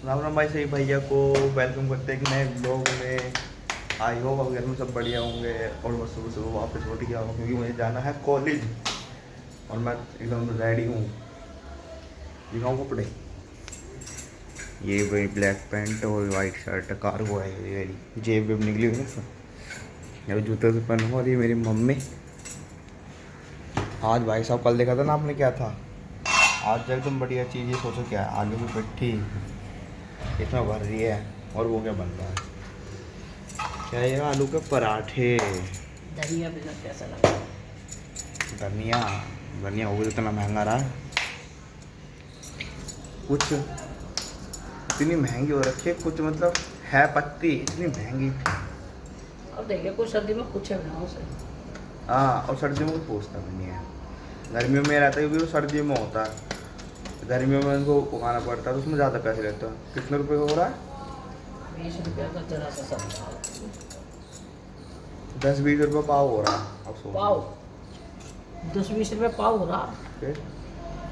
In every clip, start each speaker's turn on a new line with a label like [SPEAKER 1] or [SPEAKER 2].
[SPEAKER 1] राम राम भाई सही भैया को वेलकम करते हैं एक नए ब्लॉग में। आई होप आप घर में सब बढ़िया होंगे। और मैं सुबह सुबह वापस उठ गया हूँ क्योंकि मुझे जाना है कॉलेज और मैं एकदम रेडी हूँ। दिखाऊँ कपड़े, ये वही ब्लैक पैंट और वाइट शर्ट कार्गो है ये मेरी, जेब वेब निकली हुई है ना। ये जूते से पहनूंगा। और ये मेरी मम्मी। आज भाई साहब कल देखा था ना आपने क्या था, आज एकदम बढ़िया चीज़। ये सोचो क्या है, आलू की पिट्ठी इसमें भर रही है। और वो क्या बन रहा है, क्या ये आलू के पराठे।
[SPEAKER 2] धनिया भी कैसा लगा?
[SPEAKER 1] धनिया धनिया वो भी इतना महंगा रहा है। कुछ इतनी महंगी हो रखी है, कुछ मतलब है पत्ती इतनी महंगी।
[SPEAKER 2] अब देखिए कुछ सर्दी में कुछ है बनाओ से।
[SPEAKER 1] हाँ, और सर्दियों में कोई पूछता भी नहीं है। गर्मियों में रहता है क्योंकि वो सर्दियों में होता है। गर्मियों में उनको उगाना पड़ता है तो उसमें ज़्यादा पैसे लेते हैं। कितने रुपए का हो रहा है?
[SPEAKER 2] 20 रुपया का जरा सा सब
[SPEAKER 1] 10-20 रुपये पाव हो रहा है। अब सोचो।
[SPEAKER 2] पाव 10-20 रुपये पाव हो रहा।
[SPEAKER 1] फिर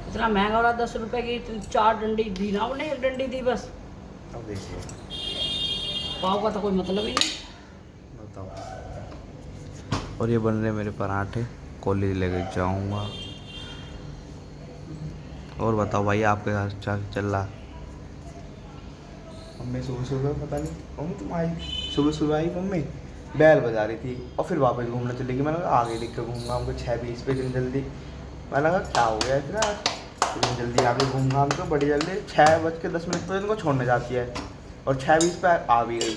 [SPEAKER 2] इतना महंगा हो रहा। 10 रुपए की 4 डंडी दी ना उन्हें, 1 डंडी दी बस।
[SPEAKER 1] अब देखिए,
[SPEAKER 2] पाव का तो कोई मतलब ही नहीं।
[SPEAKER 1] बताओ। और ये बन रहे मेरे पराठे, कॉलेज लेके जाऊंगा। और बताओ भाई आपके घर चल रहा? मम्मी सुबह सुबह पता नहीं मम्मी तुम आई, सुबह सुबह आई मम्मी, बैल बजा रही थी और फिर वापस घूमने चली गई। मैंने कहा आगे देख कर घूमूंगा हमको 6:20 पे इतनी जल्दी। मैंने कहा क्या हो गया इतना इतनी जल्दी आगे घूमूंगा हमको बड़ी जल्दी। 6:10 पर इनको छोड़ने जाती है और 6:20 पे आ भी गई।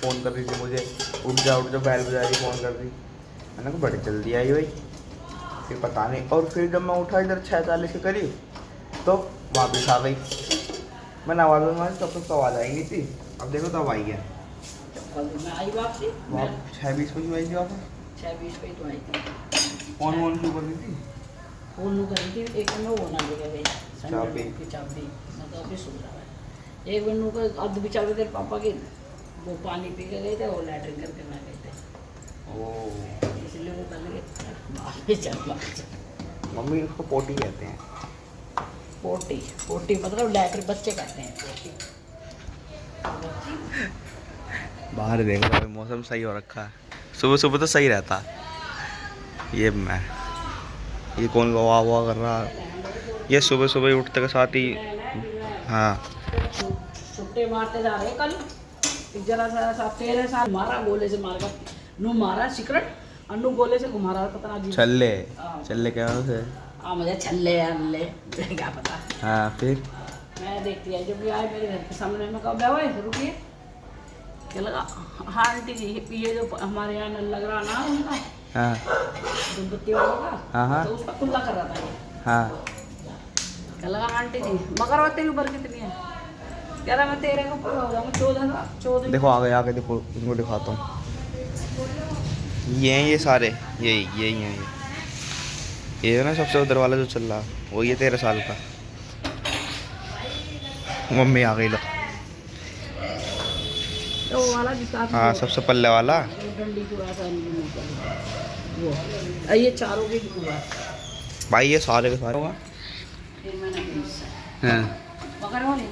[SPEAKER 1] फ़ोन कर रही थी मुझे, उठ जा बैल बजा रही, फ़ोन कर रही। मैंने कहा बड़ी जल्दी आई भाई। फिर पता नहीं, और फिर जब मैं उठा इधर 6:40 के करीब तो वापस आ गई। मैंने आवाज़ मारी तब तक तो आवाज़ आई नहीं थी। अब देखो तब आई है।
[SPEAKER 2] कल मैं आई वापसी।
[SPEAKER 1] वहाँ 6:20 पे क्यों आई थी वापस?
[SPEAKER 2] 6:20 पे तो आई थी।
[SPEAKER 1] फोन वोन क्यों कर रही थी?
[SPEAKER 2] फोन नु करी थी। एक में वो ना ले गए
[SPEAKER 1] चाबी
[SPEAKER 2] की चाबी मतलब अभी सुन रहा है। एक मिनट को अध भी चाबी तेरे पापा की, वो पानी पी के गए थे और लैट्रिन करके ना गए थे।
[SPEAKER 1] ओ,
[SPEAKER 2] इसलिए वो पहले चल
[SPEAKER 1] मम्मी उसको पोटी कहते हैं।
[SPEAKER 2] पोटी पोटी मतलब लैट्रिन बच्चे कहते हैं पोटी।
[SPEAKER 1] बाहर देख रहा है, मौसम सही हो रखा है। सुबह सुबह तो सही रहता। ये मैं, ये कौन वाह वाह कर रहा है? ये सुबह सुबह उठते के साथ ही। हाँ,
[SPEAKER 2] छुट्टे मारते जा रहे कल। जरा सा 13 साल मारा गोले से मार कर नू मारा सिकरट अन्नू गोले से घुमा रहा पता ना।
[SPEAKER 1] चल्ले चल्ले क्या उसे?
[SPEAKER 2] हाँ मुझे छल्ले अल्ले क्या पता।
[SPEAKER 1] हाँ फिर
[SPEAKER 2] मैं देखती है जब भी आए मेरे घर के सामने में कब भाई रुकिए क्या लगा। हाँ आंटी जी ये जो हमारे यहाँ नल लग रहा ना उनका,
[SPEAKER 1] हाँ
[SPEAKER 2] दुबत्ती वालों का,
[SPEAKER 1] हाँ
[SPEAKER 2] तो उसका कुल्ला कर रहा था ये।
[SPEAKER 1] हाँ
[SPEAKER 2] क्या लगा आंटी जी मगर वो तेरी उम्र कितनी है? कह रहा मैं तेरे को पूरा हो जाऊंगा 14
[SPEAKER 1] देखो आगे देखो, उनको दिखाता हूँ। ये सारे यही हैं ये है ना सबसे उधर वाला जो चल रहा वो ये 13 साल का। मम्मी आ गई लो।
[SPEAKER 2] तो वो वाला जिसका
[SPEAKER 1] हाँ सबसे पल्ले वाला।
[SPEAKER 2] डंडी को ऐसा वो ये चारों की हुआ
[SPEAKER 1] भाई ये सारे के सारे होगा।
[SPEAKER 2] फिर मैंने
[SPEAKER 1] हाँ
[SPEAKER 2] मगर वो नहीं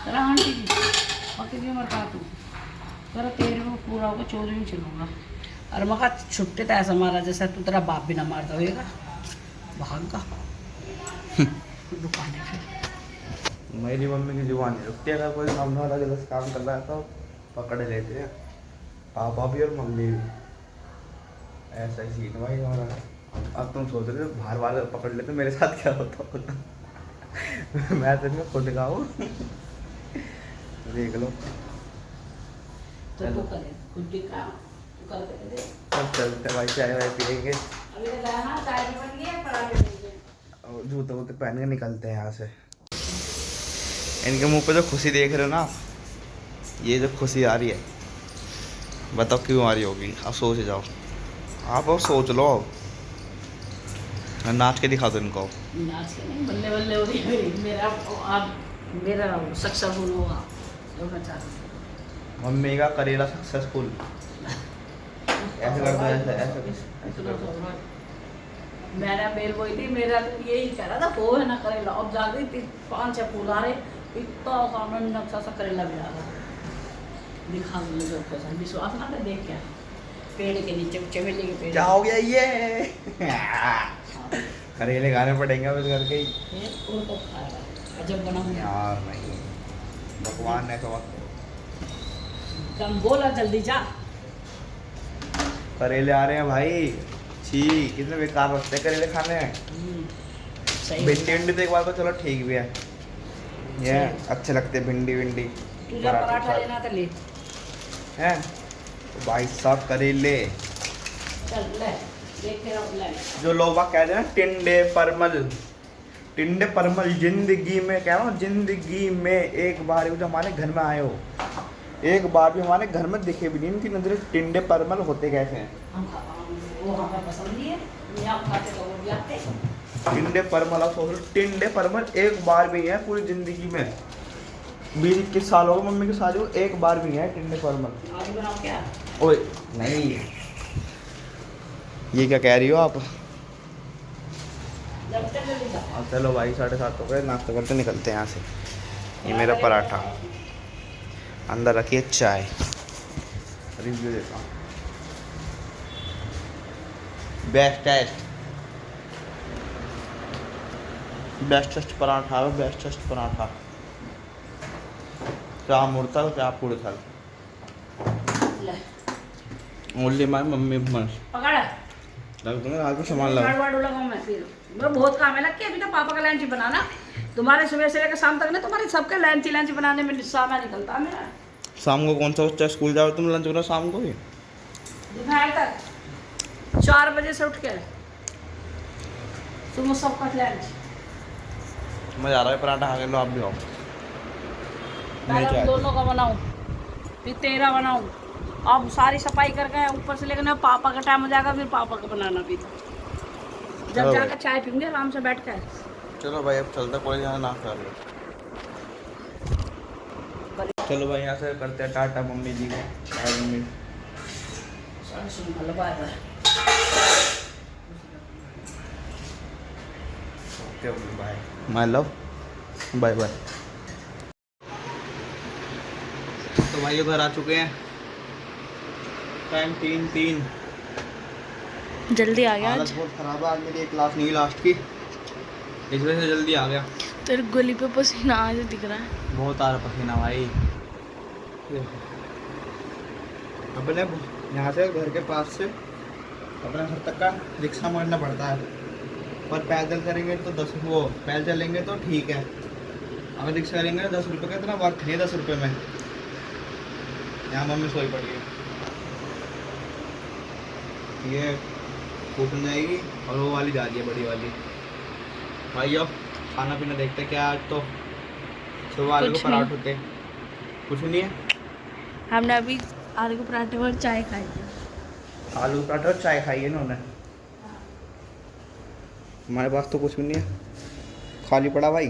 [SPEAKER 2] तेरा आंटी जी और कितनी उम्र का तू? तेरा 13 में पूरा होगा 14 में चलूँगा। अरे मका छुट्टे तो ऐसा मारा जैसा तू तेरा बाप भी ना मारता होएगा। भाग का दुकान है फिर।
[SPEAKER 1] मेरी मम्मी की जुबान नहीं रुकती। अगर कोई सामने वाला गलत काम कर रहा है तो पकड़ लेते हैं, पापा भी और मम्मी भी। ऐसा ही सीन भाई हमारा। अब तुम सोच रहे हो बाहर वाले पकड़ लेते मेरे साथ क्या होता होता। मैं तो इनका खुद खाऊँ। देख लो।
[SPEAKER 2] तो तू करे खुद भी काम तू कर दे।
[SPEAKER 1] अब चलते भाई, चाय वाय पियेंगे
[SPEAKER 2] अभी तो जाना चाय भी बन गई पराठे बन गए।
[SPEAKER 1] और जूते वूते पहन के निकलते हैं यहाँ से। इनके मुंह पे जो खुशी देख रहे हो ना, ये जो खुशी आ रही है बताओ क्यों आ रही होगी? आप सोच जाओ, आप और सोच लो। नाच के दिखा दो इनको।
[SPEAKER 2] नाच के नहीं बल्ले बल्ले हो रही है मेरा। अब मेरा सक्सेसफुल होगा जो मैं चाहता हूँ।
[SPEAKER 1] मम्मी का करेला सक्सेसफुल। ऐसे कर दो, ऐसे कर दो।
[SPEAKER 2] मैंने मेल बोई थी मेरा तो यही कह रहा था हो है ना करेला। अब जा रही थी 5-6 फूल आ रहे इतना सामने नक्शा सा करेला भी आ रहा दिखा मुझे जो कैसा विश्वास ना कर देख क्या पेड़ के नीचे चमेली के पेड़
[SPEAKER 1] क्या हो गया ये करेले खाने पड़ेंगे बस करके ही
[SPEAKER 2] ये वो तो खाएगा अजब बना हुआ
[SPEAKER 1] यार नहीं भगवान ने तो
[SPEAKER 2] कम बोला जल्दी जा
[SPEAKER 1] करेले आ रहे हैं भाई छी कितने बेकार लगते हैं करेले खाने
[SPEAKER 2] सही
[SPEAKER 1] भिंडी विंडी तो एक बार तो चलो ठीक भी है ये
[SPEAKER 2] सही।
[SPEAKER 1] अच्छे लगते हैं भिंडी विंडी
[SPEAKER 2] तुझे पराठा लेना तो ले
[SPEAKER 1] हैं तो भाई साहब करेले
[SPEAKER 2] चल ले देख के रख ले
[SPEAKER 1] जो लोग बाग कहते हैं ना टिंडे परमल जिंदगी में कह रहा हूँ जिंदगी में एक बार भी जो हमारे घर में आए हो एक बार भी हमारे घर में दिखे भी नहीं इनकी नजर टिंडे परमल होते कैसे हैं
[SPEAKER 2] वो हमें पसंद नहीं है ये आप खाते तो वो भी आते
[SPEAKER 1] टिंडे परमल आप सोच लो टिंडे परमल एक बार भी है पूरी जिंदगी में 20-21 साल हो गए मम्मी के शादी को एक बार भी है टिंडे परमल
[SPEAKER 2] आज बनाओ क्या
[SPEAKER 1] ओए नहीं ये क्या कह रही हो आप
[SPEAKER 2] जब तक जल्दी जा
[SPEAKER 1] अब चलो भाई 7:30 हो गए नाश्ता करते निकलते हैं यहाँ से ये मेरा पराठा अंदर रखिए चाय रिव्यू देता हूँ बेस्टेस्ट पराठा है बेस्टेस्ट पराठा क्या मुरतल क्या पुड़थल
[SPEAKER 2] ले
[SPEAKER 1] ओनली माय मम्मी मस
[SPEAKER 2] पकड़
[SPEAKER 1] लग दूंगा आज को सामान लगा
[SPEAKER 2] वाड़ लगाऊं मैं फिर मेरा बहुत काम है लग के अभी तो पापा का लंच बनाना तुम्हारे सुबह से लेकर शाम तक ना तुम्हारे सबके लंच बनाने में समय निकलता है मेरा
[SPEAKER 1] शाम को कौन सा बच्चा स्कूल जाओ तुम लंच करो शाम को ही
[SPEAKER 2] दोपहर तक 4 बजे से उठ के सुबह सबका लंच
[SPEAKER 1] मैं जा रहा है पराठा खा के लो आप भी आओ
[SPEAKER 2] पहले हम दोनों का बनाऊं फिर तेरा बनाऊं अब सारी सफाई करके ऊपर से लेकर पापा का टाइम हो जाएगा फिर पापा का बनाना भी जब
[SPEAKER 1] चलो
[SPEAKER 2] जाकर चाय पीएंगे आराम से बैठ कर
[SPEAKER 1] चलो भाई अब चलते कॉलेज जाना ना कर लो चलो भाई यहाँ से करते हैं टाटा मम्मी जी को बाय मम्मी
[SPEAKER 2] bye bye
[SPEAKER 1] okay bye my love bye bye तो भाई घर आ चुके हैं टाइम 3:03
[SPEAKER 3] जल्दी आ गया
[SPEAKER 1] हालत
[SPEAKER 3] आज
[SPEAKER 1] बहुत खराब है आज मेरी एक क्लास नहीं लास्ट की इस वजह से जल्दी आ गया
[SPEAKER 3] तेरे गली पे पसीना आज दिख रहा है
[SPEAKER 1] बहुत आ रहा पसीना भाई अपने यहाँ से घर के पास से अपने घर तक का रिक्शा मारना पड़ता है पर पैदल करेंगे तो 10 वो पैदल चलेंगे तो ठीक है अगर रिक्शा करेंगे 10 रुपये का इतना वर्थ नहीं है 10 रुपये में यहाँ मम्मी सोई पड़ी है ये कूटन जाएगी और वो वाली जा रही है बड़ी वाली भाई अब खाना पीना देखते हैं क्या आज तो सुबह आलू के
[SPEAKER 3] कुछ
[SPEAKER 1] पराठे थे कुछ नहीं है
[SPEAKER 3] हमने अभी आलू के पराठे और चाय खाई थी
[SPEAKER 1] आलू के पराठे और चाय खाई है इन्होंने हमारे पास तो कुछ भी नहीं है खाली पड़ा भाई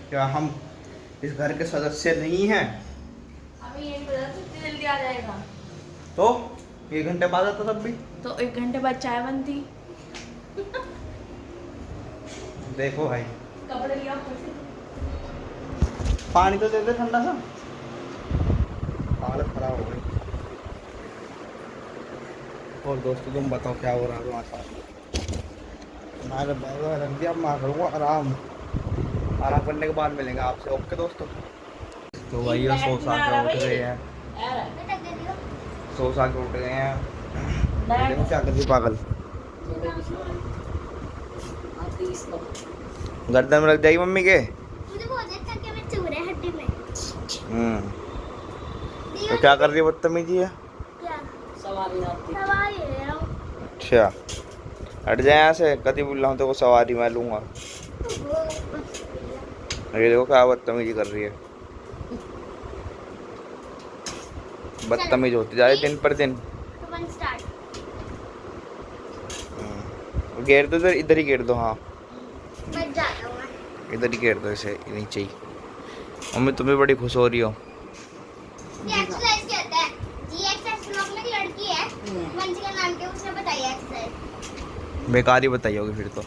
[SPEAKER 1] क्या हम इस घर के सदस्य नहीं हैं
[SPEAKER 3] अभी ये नहीं पता कितनी जल्दी आ जाएगा
[SPEAKER 1] तो 1 घंटे बाद आता तब भी
[SPEAKER 3] तो 1 घंटे बाद चाय बनती
[SPEAKER 1] देखो भाई
[SPEAKER 3] कपड़े लिया
[SPEAKER 1] पानी तो दे दे ठंडा सा हालत खराब हो गई और दोस्तों तुम बताओ क्या हो रहा है तुम्हारे साथ हमारे बैग रख दिया मैं करूँगा आराम करने के बाद मिलेंगे आपसे ओके दोस्तों तो भाई ये सो सा के उठ गए हैं सो सा के उठ गए हैं देखो क्या कर दी पागल गर्दन में रख जाएगी मम्मी के
[SPEAKER 4] मुझे बहुत अच्छा कि मैं चूर है हड्डी में
[SPEAKER 1] तो क्या कर रही है बदतमीजी है
[SPEAKER 4] क्या
[SPEAKER 2] सवारी आती
[SPEAKER 4] सवारी है
[SPEAKER 1] अच्छा हट जाए यहाँ से कभी बोल रहा हूँ तो सवारी मैं लूँगा ये देखो क्या बदतमीजी कर रही है बदतमीज होती जा रही है दिन पर दिन
[SPEAKER 4] वन स्टार्ट
[SPEAKER 1] घेर दो इधर ही घेर दो हाँ
[SPEAKER 4] बच जाता हूँ मैं
[SPEAKER 1] इधर ही घेर दो इसे नीचे ही मम्मी तुम्हें बड़ी खुश हो रही हो
[SPEAKER 4] ये एक्सरसाइज कहता है ये एक्सरसाइज लोग में एक लड़की है वंशिका नाम के उसने बताई एक्सरसाइज
[SPEAKER 1] बेकार ही बताई होगी फिर तो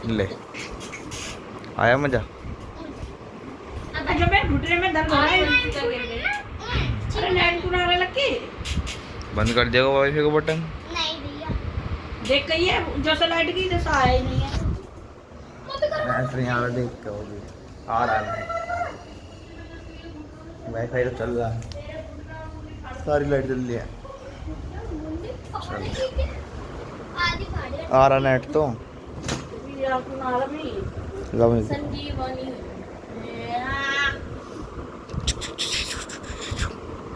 [SPEAKER 1] ले आया मजा।
[SPEAKER 2] अच्छा मैं घुटने में दर्द हो रहा है। अरे नेट टूटा लकी
[SPEAKER 1] बंद कर देगा वाईफाई का बटन।
[SPEAKER 4] नहीं भैया
[SPEAKER 2] देख कही है जैसे लाइट की जैसा आया ही नहीं है।
[SPEAKER 1] नेट नहीं आ रहा, देख के होगी आ रहा है। वाईफाई तो चल रहा है, सारी लाइट जल रही है।
[SPEAKER 4] आधी फाड़ी
[SPEAKER 1] आ रहा नेट तो लव
[SPEAKER 3] संजीवनी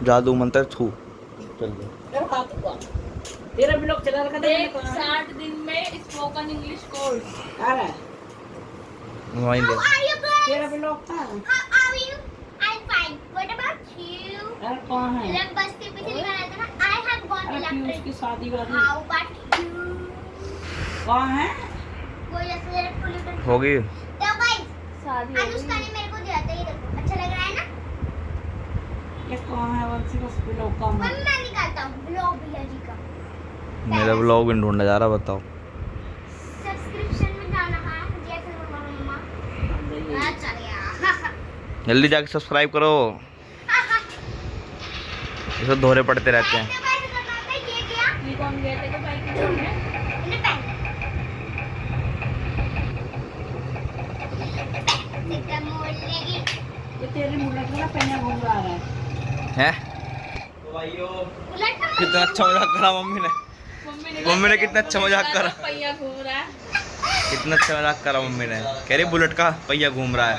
[SPEAKER 1] जादू मंत्र थू चल गया।
[SPEAKER 2] तेरा भी लोग चला रखा था।
[SPEAKER 3] 60 दिन में स्पोकन इंग्लिश कोर्स।
[SPEAKER 2] आ रहा है
[SPEAKER 1] वहीं ले
[SPEAKER 4] Are you guys?
[SPEAKER 2] तेरा भी लोग था।
[SPEAKER 4] How are you? I'm fine. What about you?
[SPEAKER 2] अरे कौन है?
[SPEAKER 4] लग बस के पीछे लिखा रहता ना I have got
[SPEAKER 2] अरे क्यों
[SPEAKER 4] electric.
[SPEAKER 2] उसकी शादी वादी
[SPEAKER 4] How about you?
[SPEAKER 2] कौन है?
[SPEAKER 4] वो जैसे इलेक्ट्रिक
[SPEAKER 1] होगी।
[SPEAKER 4] तो गाइस
[SPEAKER 3] शादी
[SPEAKER 4] अनुष्का ने मेरे को दिया था ये देखो अच्छा लग रहा है ना।
[SPEAKER 2] ये कौन है? वंशी का लोग कौन है?
[SPEAKER 4] मम्मी मैं निकालता हूँ ब्लॉग भैया जी का।
[SPEAKER 1] मेरा ब्लॉग भी ढूंढा जा रहा, बताओ।
[SPEAKER 4] सब्सक्रिप्शन में जाना है जैसे मम्मा चल गया।
[SPEAKER 1] जल्दी जाके सब्सक्राइब करो, ये सब दोहरे पड़ते रहते हैं।
[SPEAKER 4] ये क्या
[SPEAKER 3] ये कौन गए थे तो बाइक में?
[SPEAKER 4] इन्हें पहन सिक्का मोड़ लेगी।
[SPEAKER 2] ये तेरे मुंडा का पहना घूम रहा है।
[SPEAKER 1] हैं?
[SPEAKER 4] उलट
[SPEAKER 1] कितना अच्छा मजाक करा मम्मी ने। मम्मी ने कितना अच्छा मजाक करा।
[SPEAKER 3] पहिया घूम रहा है।
[SPEAKER 1] कितना अच्छा मजाक करा मम्मी ने। कह रही बुलेट का पहिया घूम रहा है।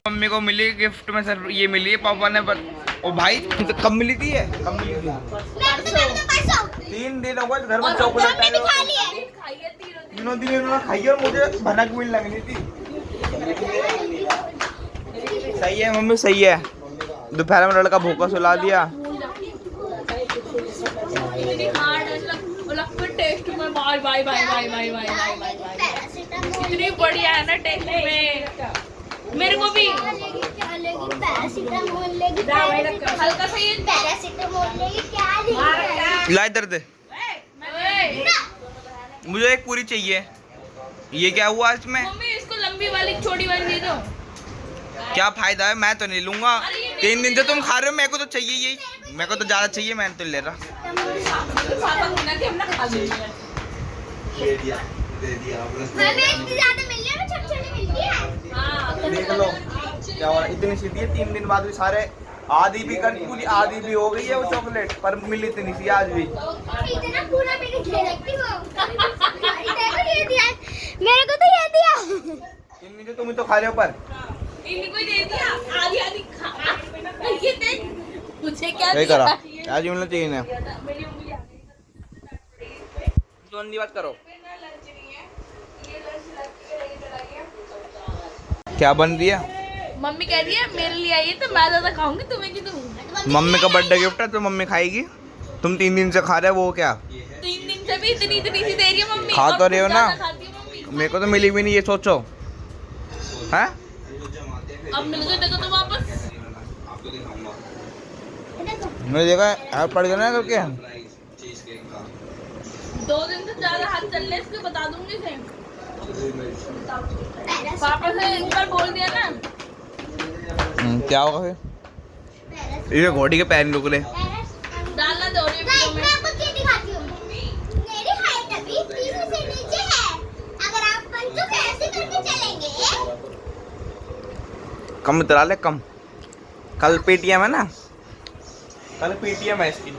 [SPEAKER 1] मम्मी को मिली गिफ्ट में सर ये मिली है, पापा ने ओ भाई तो कब मिली थी ये? कब मिली थी?
[SPEAKER 4] परसों
[SPEAKER 1] 3 दिन हो गए घर में चॉकलेट
[SPEAKER 4] हमने भी खा ली है।
[SPEAKER 3] खाइए तीनों दिन।
[SPEAKER 1] तीनों दिन इन्होंने खाई और मुझे भनक भी लगनी थी। सही है मम्मी, सही है। दोपहर में लड़का भूखा सुला दिया।
[SPEAKER 3] इतनी हार्ड है लगभग टेस्ट में bye bye bye bye bye bye bye bye इतनी बढ़िया है ना टेस्ट में। मेरे को भी
[SPEAKER 4] पैरासीटामोल लेगी
[SPEAKER 3] हल्का सा ये
[SPEAKER 4] पैरासीटामोल लेगी क्या लेगी।
[SPEAKER 1] ला इधर दे, मुझे एक पूरी चाहिए। ये क्या हुआ इसमें?
[SPEAKER 3] मम्मी इसको लंबी वाली छोटी वाली दे दो।
[SPEAKER 1] क्या फायदा है, मैं तो नहीं लूंगा। 3 दिन से तुम खा रहे हो, मेरे को तो चाहिए यही। मेरे को तो ज्यादा चाहिए, मैं तो ले रहा।
[SPEAKER 3] पापा को ना कि हमने खा लिया है।
[SPEAKER 4] हमें इतनी ज्यादा मिल रही है ना छोटी छोटी मिल रही है।
[SPEAKER 3] हाँ
[SPEAKER 1] देख लो क्या हो रहा है, इतनी सी दी है। 3 दिन बाद भी सारे आधी भी कर पूरी आधी भी हो गई है वो चॉकलेट, पर मिली इतनी सी आज भी।
[SPEAKER 4] इतना पूरा मैंने ले रखी हो। इधर ये दिया मेरे को तो ये दिया।
[SPEAKER 1] इतनी तुम ही तो खा रहे हो, पर
[SPEAKER 3] इनको ही दे दिया आधी आधी खा। ये देख मुझे क्या
[SPEAKER 1] यही
[SPEAKER 3] दिया?
[SPEAKER 1] करा आज मिलना चाहिए ना।
[SPEAKER 3] मेरी उंगली आ गई।
[SPEAKER 1] बात करो, क्या बन रही है?
[SPEAKER 3] मम्मी कह रही है मेरे लिए आई है तो मैं ज्यादा खाऊंगी, तुम्हें क्यों दूं?
[SPEAKER 1] मम्मी का बर्थडे गिफ्ट है तो मम्मी खाएगी। तुम 3 दिन से खा रहे हो, वो क्या?
[SPEAKER 3] 3 दिन से भी इतनी इतनी सी दे रही है मम्मी।
[SPEAKER 1] खा
[SPEAKER 3] और
[SPEAKER 1] तो रहे हो
[SPEAKER 3] खुद
[SPEAKER 1] ना?
[SPEAKER 3] ज्यादा खाती है मम्मी।
[SPEAKER 1] मेरे को तो मिली भी नहीं, ये सोचो। हैं?
[SPEAKER 3] अब मिल गई देखो तो वापस।
[SPEAKER 1] मैंने देखा ऐप पड़ गया ना करके।
[SPEAKER 3] 2 दिन से ज्यादा हाथ चल रहे इसके बता दूंगी इसे। पापा से एक बार बोल दिया ना।
[SPEAKER 1] क्या होगा फिर? ये घोड़ी के पैर निकले।
[SPEAKER 3] डालना दो रही
[SPEAKER 4] गाइस मैं आपको क्या दिखाती हूँ। मेरी हाइट अभी 3 से नीचे है। अगर आप पंचों को ऐसे करके चलेंगे
[SPEAKER 1] कम उतरा ले, कम। कल पेटीएम है ना, कल पेटीएम है इसकी।
[SPEAKER 4] तो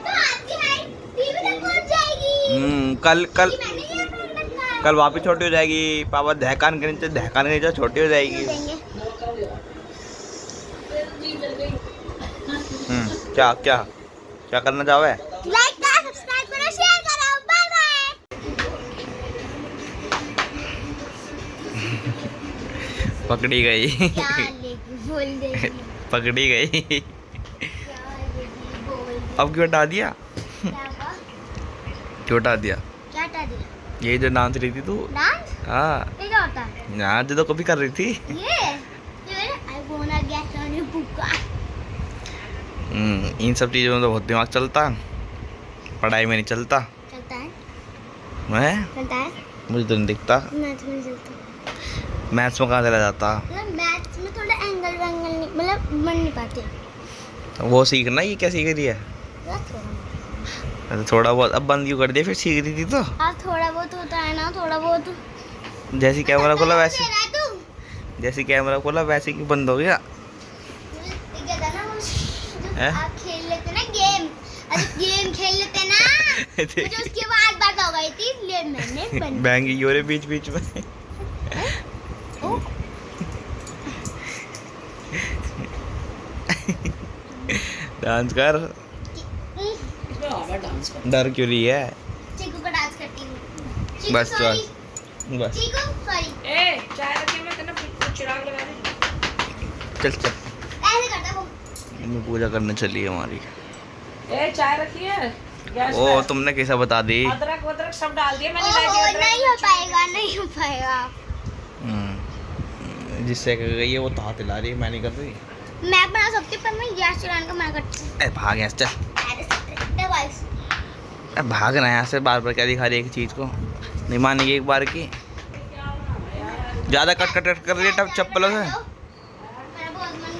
[SPEAKER 4] आपकी हाइट 3 तक पहुँच जाएगी।
[SPEAKER 1] कल कल
[SPEAKER 4] मैंने ये पहन रखा है।
[SPEAKER 1] कल वापिस छोटी हो जाएगी। पापा धहकान के नीचे छोटी हो जाएगी। क्या क्या क्या करना चाहे?
[SPEAKER 4] लाइक करो, सब्सक्राइब करो, शेयर करो। Bye bye.
[SPEAKER 1] पकड़ी गई।
[SPEAKER 4] क्या लेगी बोल देगी।
[SPEAKER 1] पकड़ी गई।
[SPEAKER 4] क्या लेगी बोल देगी।
[SPEAKER 1] अब क्यों हटा दिया?
[SPEAKER 4] क्या हुआ?
[SPEAKER 1] क्यों हटा दिया?
[SPEAKER 4] क्या हटा दिया?
[SPEAKER 1] यही जो नाच रही थी तू।
[SPEAKER 4] डांस
[SPEAKER 1] हाँ,
[SPEAKER 4] ये क्या होता है?
[SPEAKER 1] नाच तो कभी कर रही थी।
[SPEAKER 4] ये आई वांना गेट ऑन योर बुका।
[SPEAKER 1] इन सब चीज़ों में तो बहुत दिमाग चलता, पढ़ाई में नहीं चलता।
[SPEAKER 4] चलता है
[SPEAKER 1] मैं
[SPEAKER 4] चलता है
[SPEAKER 1] मुझे तो नहीं दिखता।
[SPEAKER 4] मैथ्स में चलता
[SPEAKER 1] मैथ्स में कहाँ चला जाता?
[SPEAKER 4] मतलब मैथ्स में थोड़ा एंगल वैंगल नहीं मतलब बन नहीं पाते
[SPEAKER 1] वो सीखना, ये क्या सीख रही है?
[SPEAKER 4] थोड़ा
[SPEAKER 1] थोड़ा बहुत, अब बंद क्यों कर दिया? फिर सीख रही थी तो।
[SPEAKER 4] अब थोड़ा बहुत होता है ना थोड़ा बहुत
[SPEAKER 1] जैसे कैमरा खोला वैसे,
[SPEAKER 4] दे रहा है तू
[SPEAKER 1] जैसे कैमरा खोला वैसे क्यों बंद हो गया?
[SPEAKER 4] ये कहता ना वो जो
[SPEAKER 1] हैं?
[SPEAKER 4] आप खेल लेते ना गेम, अरे गेम खेल लेते ना मुझे उसकी आवाज बात हो गई थी इसलिए मैंने बंद
[SPEAKER 1] बैंगी हो रहे बीच बीच में।
[SPEAKER 4] ओ
[SPEAKER 1] डांस कर।
[SPEAKER 2] इसमें आवा डांस कर।
[SPEAKER 1] डर क्यों रही है?
[SPEAKER 4] चीकू का डांस करती हूँ चीकू
[SPEAKER 1] बस
[SPEAKER 4] सॉरी
[SPEAKER 1] बस
[SPEAKER 4] चीकू सॉरी
[SPEAKER 2] ए चाय रखी मैं तेने चिराग लगा दे।
[SPEAKER 1] चल चल।
[SPEAKER 4] ऐसे करता वो
[SPEAKER 1] मम्मी पूजा करने चली है हमारी।
[SPEAKER 2] ए चाय रखी है गैस
[SPEAKER 1] ओ
[SPEAKER 2] पे।
[SPEAKER 1] तुमने कैसा बता दी?
[SPEAKER 2] अदरक वदरक सब डाल दिए मैंने।
[SPEAKER 4] ओहो
[SPEAKER 2] इलायची
[SPEAKER 4] नहीं हो पाएगा नहीं हो पाएगा
[SPEAKER 1] जिससे कर गई है वो तो हाथ हिला रही है, मैं नहीं कर रही।
[SPEAKER 4] मैं बना सकती हूँ पर मैं गैस चलाने का मना करती हूँ
[SPEAKER 1] ए भाग यहाँ से, चल।
[SPEAKER 4] अरे सकते गाइस
[SPEAKER 1] ए भाग ना यहाँ से, बार बार क्या दिखा रही है एक चीज़ को? नहीं मानेगी एक बार की। ज़्यादा कट कट कट कर रही है टप चप्पलों से।
[SPEAKER 4] मेरा बहुत मन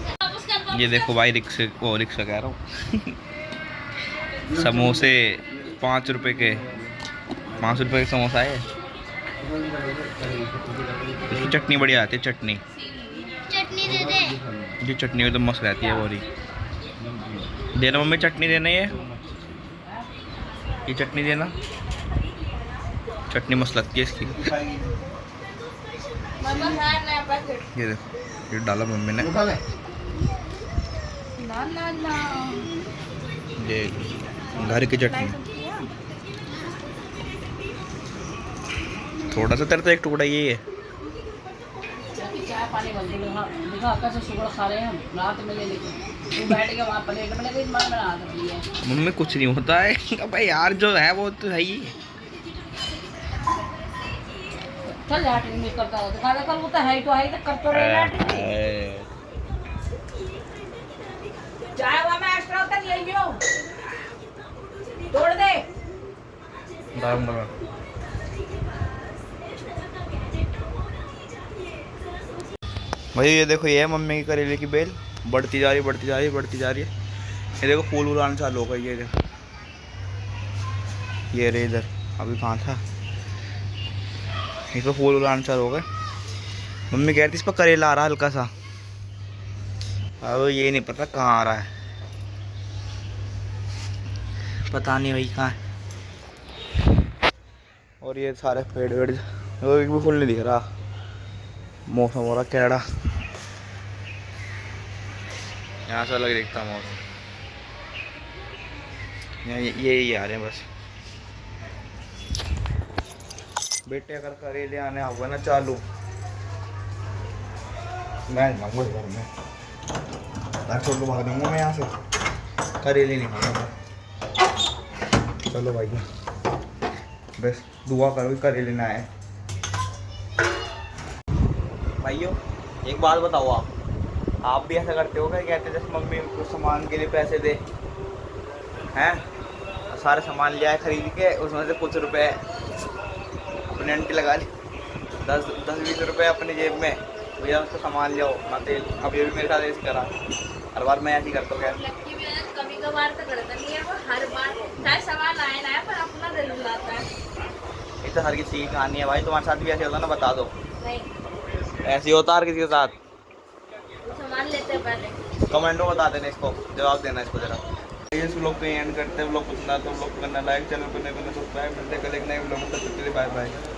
[SPEAKER 4] कर
[SPEAKER 1] ये देखो भाई, रिक्शे को रिक्शा कह रहा हूँ। समोसे 5 रुपए के, 5 रुपए के समोसा है। इसकी चटनी बढ़िया आती है, चटनी।
[SPEAKER 4] चटनी दे दे
[SPEAKER 1] ये चटनी एकदम मस्त रहती है बोरी। देना मम्मी, चटनी देना ये चटनी देना। चटनी मस्त लगती है इसकी।
[SPEAKER 3] मम्मा है नया पैकेट।
[SPEAKER 1] ये देखो, ये डाला मम्मी ने।
[SPEAKER 3] ना ना ना
[SPEAKER 1] ये घर की चटनी। थोड़ा सा तेरे तो एक टुकड़ा ये है।
[SPEAKER 2] चाय पानी बंद कर हाँ देखा अक्का से सुबह खा रहे हैं हम रात में ले लेके तू बैठ के वहाँ प्लेट में लेके मन बना रही है।
[SPEAKER 1] मम्मी कुछ नहीं होता है भाई यार, जो है वो तो है ही।
[SPEAKER 2] चल लैटरिन में करता है दिखा दे कल वो तो है ही तो कर तो रहे लैटरिन चाय वहाँ में एक्स्ट्रा होता ले लियो तोड़ दे
[SPEAKER 1] गरम गरम। भाई ये देखो, ये है मम्मी की करेले की बेल, बढ़ती जा रही बढ़ती जा रही बढ़ती जा रही है। ये देखो फूल उलाना चालू हो गई। ये देखो, ये रे इधर, अभी कहाँ था? इस पर फूल उलाना चालू हो गए। मम्मी कह रही थी इस पर करेला आ रहा हल्का सा, अब ये नहीं पता कहाँ आ रहा है, पता नहीं भाई कहाँ है। और ये सारे पेड़ वेड़, एक भी फूल नहीं दिख रहा। मौसम हो रहा कैड़ा, यहाँ से अलग दिखता मौसम। ये आ रहे हैं बस। बेटे अगर करेले आने होगा ना चालू, मैं जाऊँगा घर में, छोड़ के भाग जाऊँगा मैं यहाँ से। करेले नहीं खाऊंगा। चलो भाई बस दुआ करो कि करेले ना आए। भाइयों एक बात बताओ, आप भी ऐसा करते हो क्या? कहते जैसे मम्मी को सामान के लिए पैसे दे हैं, सारे सामान ले आए खरीद के, उसमें से कुछ रुपए अपने आंटी लगा ली, 10-20 रुपए अपनी जेब में, भैया उसको सामान ले आओ ना तेल। अब ये भी मेरे साथ ऐसे करा, हर बार मैं ऐसे ही करता हूँ। क्या
[SPEAKER 3] लक्की भी कभी कभार तो करता नहीं है, वो हर बार चाहे सामान आए ना पर अपना जरूर लाता है।
[SPEAKER 1] ये तो हर किसी की कहानी है भाई, तुम्हारे साथ भी ऐसे होता ना, बता दो।
[SPEAKER 3] नहीं
[SPEAKER 1] ऐसे ही होता हर किसी के साथ।
[SPEAKER 3] वो सामान लेते हैं पहले।
[SPEAKER 1] कमेंट में बता देना, इसको जवाब देना इसको जरा। इस व्लॉग पे एंड करते हैं। व्लॉग पसंद आता है तो व्लॉग करना, लाइक, चैनल को नए बने सब्सक्राइब। मिलते हैं कल एक नए व्लॉग में, तब तक के लिए बाय बाय।